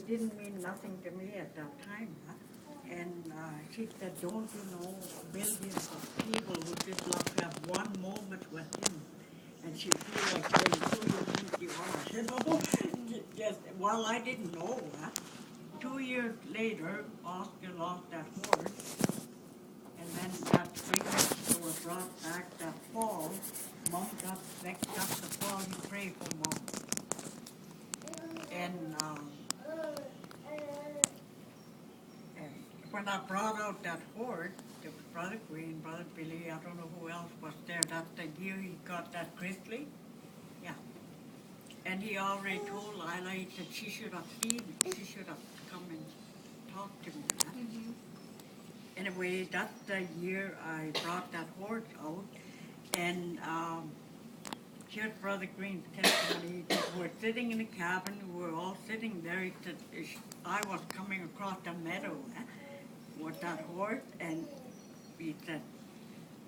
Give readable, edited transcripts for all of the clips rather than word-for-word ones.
didn't mean nothing to me at that time. Huh? And she said, don't you know millions of people who just love to have one moment with him. And she feel like saying, who you think you are, you know? Just, well, I didn't know that. 2 years later, Oscar lost that horse. And then that spring they were brought back that fall. Mom got sick, got the fall, he prayed for Mom. And when I brought out that horse, there was Brother Green, Brother Billy, I don't know who else was there. That's the year he got that grizzly. Yeah. And he already told Lila, he said she should have seen it. She should have come and talked to me. Huh? Mm-hmm. Anyway, that's the year I brought that horse out. And here's Brother Green's testimony. We were sitting in the cabin. We were all sitting there. He said, I was coming across the meadow with that horse. And he said,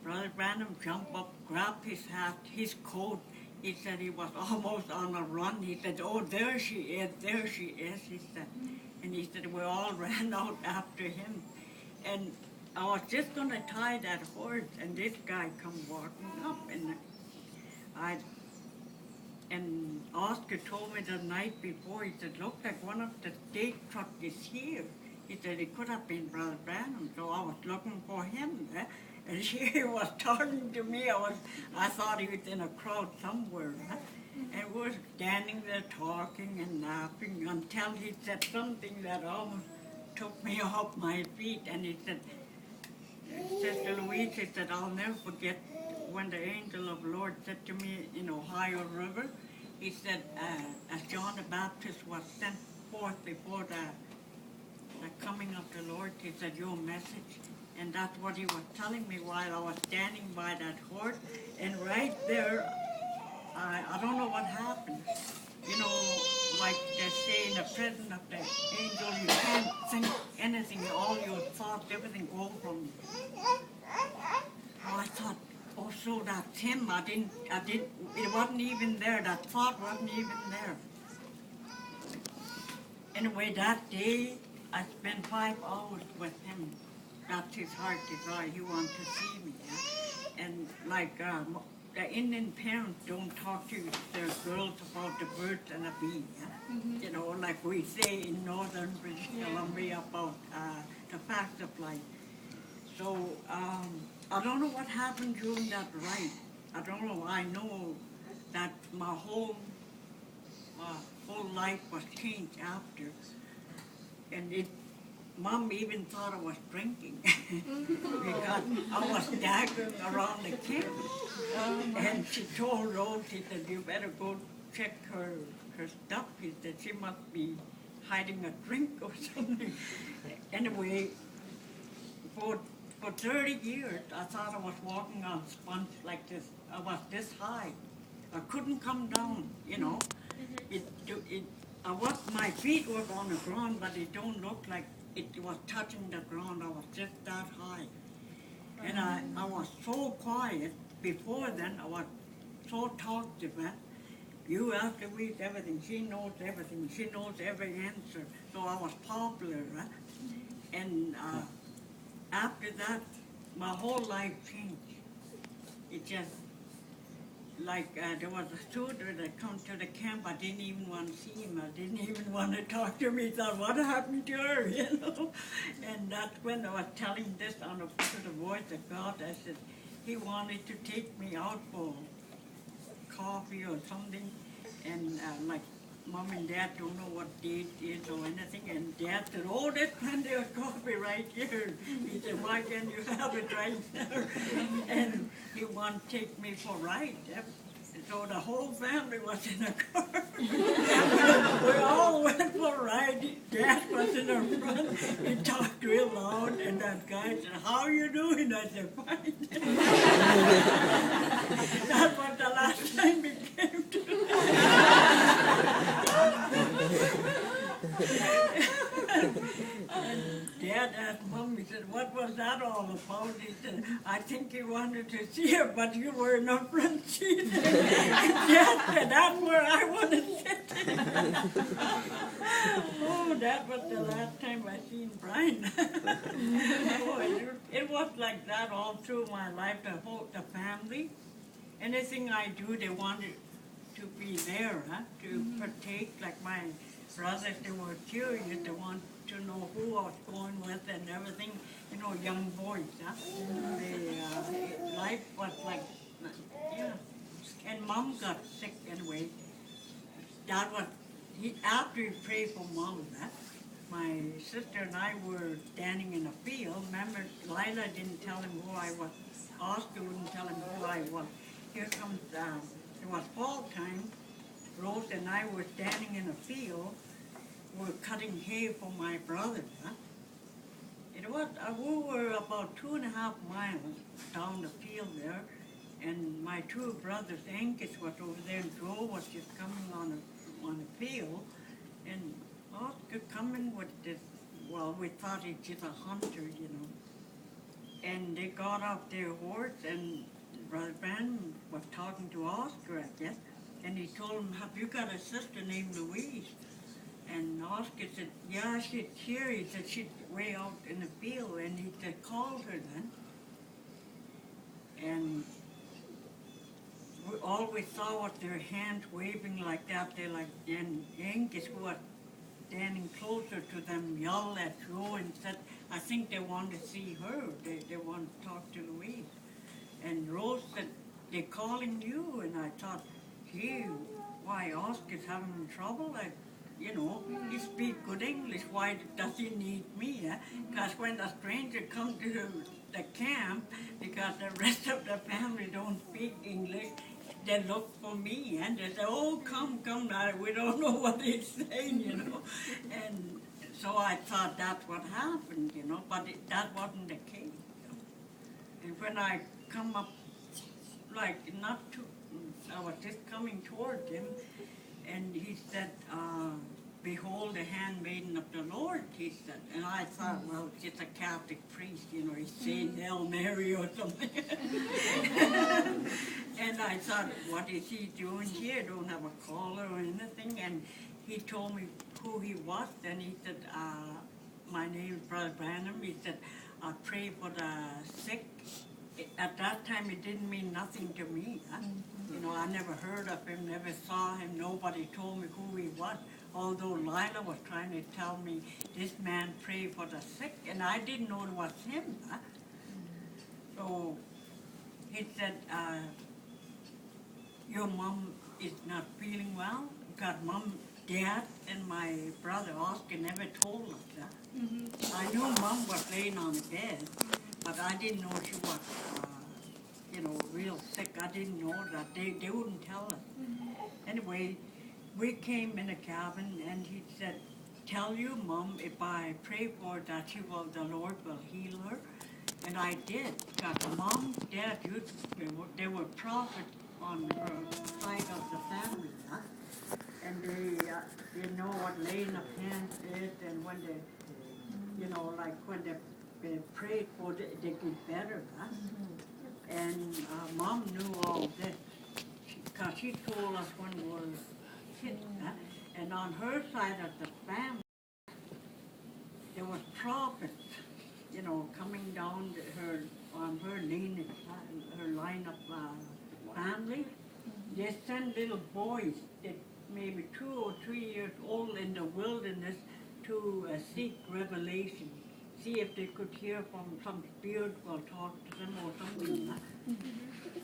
Brother Branham jumped up, grabbed his hat, his coat. He said he was almost on a run. He said, oh, there she is, he said. And he said, we all ran out after him. And I was just going to tie that horse, and this guy come walking up, and Oscar told me the night before, he said, look, like one of the state trucks is here. He said, it could have been Brother Branham, so I was looking for him. And he was talking to me. I thought he was in a crowd somewhere. And we were standing there talking and laughing until he said something that almost took me off my feet. And he said, Sister Louise, he said, I'll never forget when the angel of the Lord said to me in Ohio River, he said, as John the Baptist was sent forth before the coming of the Lord, he said, your message. And that's what he was telling me while I was standing by that horse. And right there, I don't know what happened. You know, like they say in the presence of the angel, you can't think anything, all your thoughts, everything goes from you. Oh, I thought, oh, so that's him. It wasn't even there. That thought wasn't even there. Anyway, that day, I spent 5 hours with him. That's his heart desire. He wanted to see me. Yeah? And like the Indian parents don't talk to their girls about the birds and the bee. Yeah? Mm-hmm. You know, like we say in northern British Columbia about the facts of life. So I don't know what happened during that ride. I don't know. I know that my whole life was changed after. And Mom even thought I was drinking because I was staggering around the camp. And she told Rose, she said, you better go check her stuff. He said, she must be hiding a drink or something. Anyway, for 30 years, I thought I was walking on sponge like this. I was this high. I couldn't come down, you know. My feet were on the ground, but it don't look like it was touching the ground. I was just that high. And I was so quiet. Before then, I was so talkative. You ask Louise everything. She knows everything. She knows every answer. So I was popular. And after that, my whole life changed. It just, like there was a soldier that come to the camp. I didn't even want to see him. I didn't even want to talk to him. He thought, what happened to her, you know? And that's when I was telling this to the voice of God. I said, he wanted to take me out for coffee or something. And like Mom and Dad don't know what date is or anything. And Dad said, oh, there's plenty of coffee right here. He said, why can't you have it right there? And he wanted to take me for a ride. So the whole family was in a car. We all went for a ride. Dad was in the front. He talked real loud. And that guy said, how are you doing? I said, fine. That was the last time we came to And Dad asked Mom, he said, what was that all about? He said, I think he wanted to see her, but you were in a front seat. And Dad said, that's where I want to sit. Oh, that was the last time I seen Brian. Oh, it was like that all through my life, the family. Anything I do, they wanted to be there, to partake. Like my brothers, they were curious. They want to know who I was going with and everything. You know, young boys. Life was like, yeah. And Mom got sick anyway. That was after he prayed for Mom. My sister and I were standing in a field. Remember, Lila didn't tell him who I was. Oscar wouldn't tell him who I was. Here comes, it was fall time. Rose and I were standing in a field. We were cutting hay for my brother. It was, we were about 2.5 miles down the field there. And my two brothers, Angus was over there, and Joe was just coming on the field. And Oscar coming with this, well, we thought he's just a hunter, you know. And they got off their horse, and Brother Branham was talking to Oscar, I guess, and he told him, have you got a sister named Louise? And Oscar said, yeah, she's here. He said, she's way out in the field, and he said, call her then. And we always saw with their hands waving like that. They like, and Angus, who was standing closer to them, yelled at Joe and said, I think they want to see her. They want to talk to Louise. And Rose said, they're calling you. And I thought, gee, why Oscar's having trouble? Like, you know, he speaks good English. Why does he need me? Because when the stranger comes to the camp, because the rest of the family don't speak English, they look for me and they say, oh, come, now. We don't know what he's saying, you know. And so I thought that's what happened, you know, but that wasn't the case. You know? And when I come up, like, not too, I was just coming toward him, and he said, behold the handmaiden of the Lord, he said. And I thought, well, it's just a Catholic priest, you know, he's saying Hail Mary or something. And I thought, what is he doing here? Don't have a collar or anything. And he told me who he was, and he said, my name is Brother Branham. He said, I pray for the sick. At that time, it didn't mean nothing to me. You know, I never heard of him, never saw him. Nobody told me who he was. Although Lila was trying to tell me, this man prayed for the sick, and I didn't know it was him. So he said, your mom is not feeling well? Because Mom, Dad, and my brother Oscar never told us that. I knew Mom was laying on the bed, but I didn't know she was, you know, real sick. I didn't know that. They wouldn't tell us. Anyway, we came in a cabin, and he said, tell you, Mom, if I pray for her, that the Lord will heal her. And I did, because Mom, Dad, they were prophets on her side of the family, and they know what laying of hands is, and when they, you know, like when they prayed for it, they get better, and Mom knew all this, because she told us when we were kids, and on her side of the family, there was prophets, you know, coming down on her lineage, her line of family. They send little boys, that maybe 2 or 3 years old, in the wilderness to seek revelation, see if they could hear from some spirit will talk to them or something.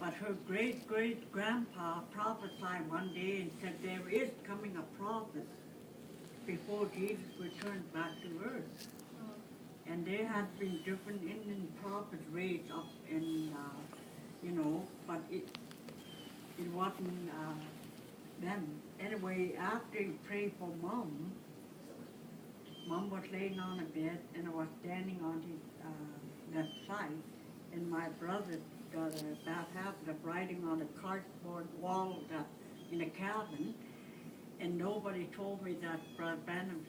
But her great-great-grandpa prophesied one day and said there is coming a prophet before Jesus returns back to earth. And there had been different Indian prophets raised up in, you know, but it wasn't them. Anyway, after he prayed for Mom, Mom was laying on a bed, and I was standing on his left side, and my brother got about half of the writing on a cardboard wall in a cabin, and nobody told me that Brother Branham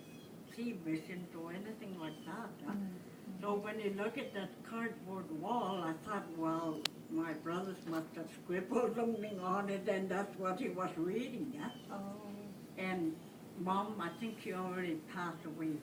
see visions or anything like that. So when you look at that cardboard wall, I thought, well, my brothers must have scribbled something on it, and that's what he was reading. Oh. And Mom, I think she already passed away